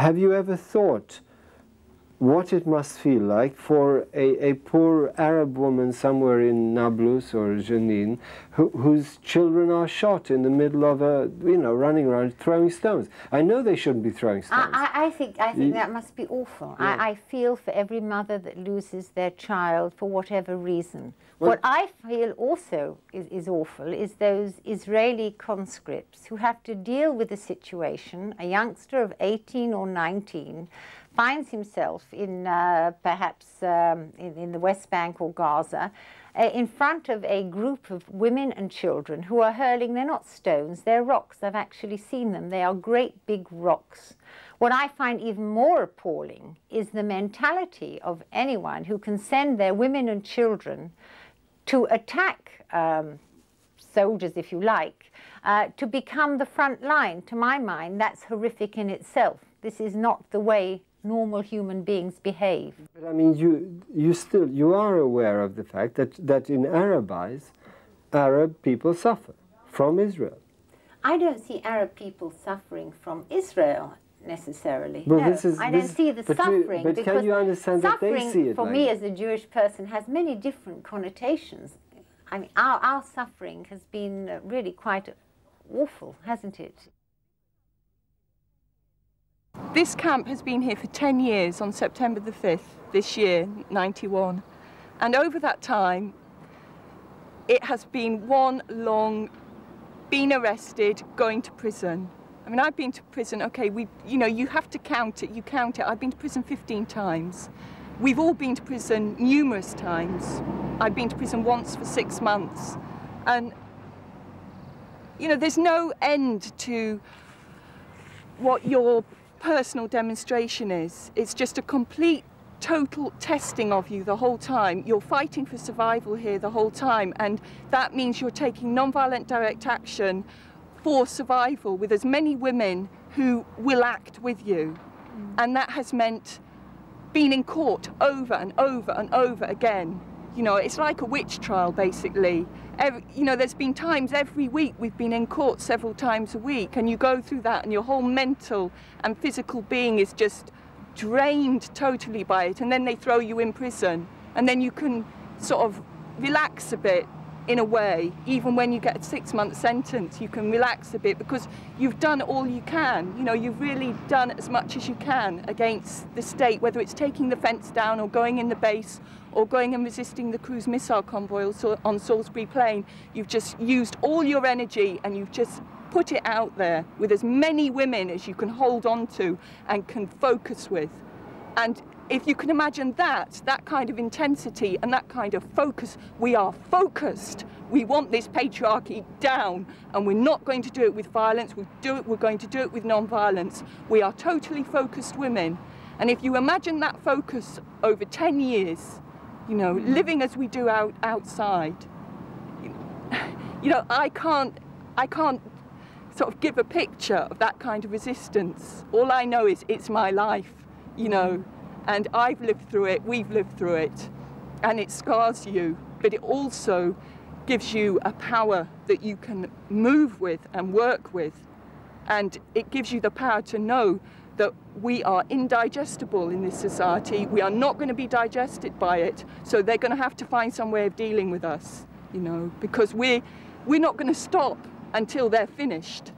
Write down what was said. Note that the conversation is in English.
have you ever thought what it must feel like for a poor Arab woman somewhere in Nablus or Jenin whose children are shot in the middle of a, you know, running around throwing stones? I know they shouldn't be throwing stones. I think that must be awful. Yeah. I feel for every mother that loses their child for whatever reason. Well, what I feel also is awful is those Israeli conscripts who have to deal with the situation. A youngster of 18 or 19 finds himself in perhaps in the West Bank or Gaza in front of a group of women and children who are hurling, they're not stones, they're rocks. I've actually seen them. They are great big rocks. What I find even more appalling is the mentality of anyone who can send their women and children to attack soldiers, if you like, to become the front line. To my mind, that's horrific in itself. This is not the way normal human beings behave. But I mean, you are aware of the fact that in Arab eyes, Arab people suffer from Israel. I don't see Arab people suffering from Israel necessarily. Well, no, I don't see the suffering. But can you understand that they see it for like me that? as a Jewish person has many different connotations. I mean, our suffering has been really quite awful, hasn't it? This camp has been here for 10 years on September the 5th this year, 91. And over that time, it has been one long, being arrested, going to prison. I mean, I've been to prison, okay, you know, you have to count it, you count it. I've been to prison 15 times. We've all been to prison numerous times. I've been to prison once for 6 months. And, you know, there's no end to what your personal demonstration is. It's just a complete, total testing of you the whole time. You're fighting for survival here the whole time, and that means you're taking non-violent direct action for survival with as many women who will act with you. And that has meant being in court over and over and over again. You know, it's like a witch trial, basically. You know, there's been times every week we've been in court several times a week, and you go through that and your whole mental and physical being is just drained totally by it, and then they throw you in prison, and then you can sort of relax a bit in a way. Even when you get a 6-month sentence, you can relax a bit because you've done all you can. You know, you've really done as much as you can against the state, whether it's taking the fence down or going in the base or going and resisting the cruise missile convoy on Salisbury Plain. You've just used all your energy and you've just put it out there with as many women as you can hold on to and can focus with. And if you can imagine that kind of intensity and that kind of focus, we are focused. We want this patriarchy down, and we're not going to do it with violence. We're going to do it with non-violence. We are totally focused women. And if you imagine that focus over 10 years, you know, living as we do outside, you know, I can't sort of give a picture of that kind of resistance. All I know is it's my life, you know. And I've lived through it, we've lived through it, and it scars you, but it also gives you a power that you can move with and work with. And it gives you the power to know that we are indigestible in this society. We are not going to be digested by it, so they're going to have to find some way of dealing with us, you know, because we're not going to stop until they're finished.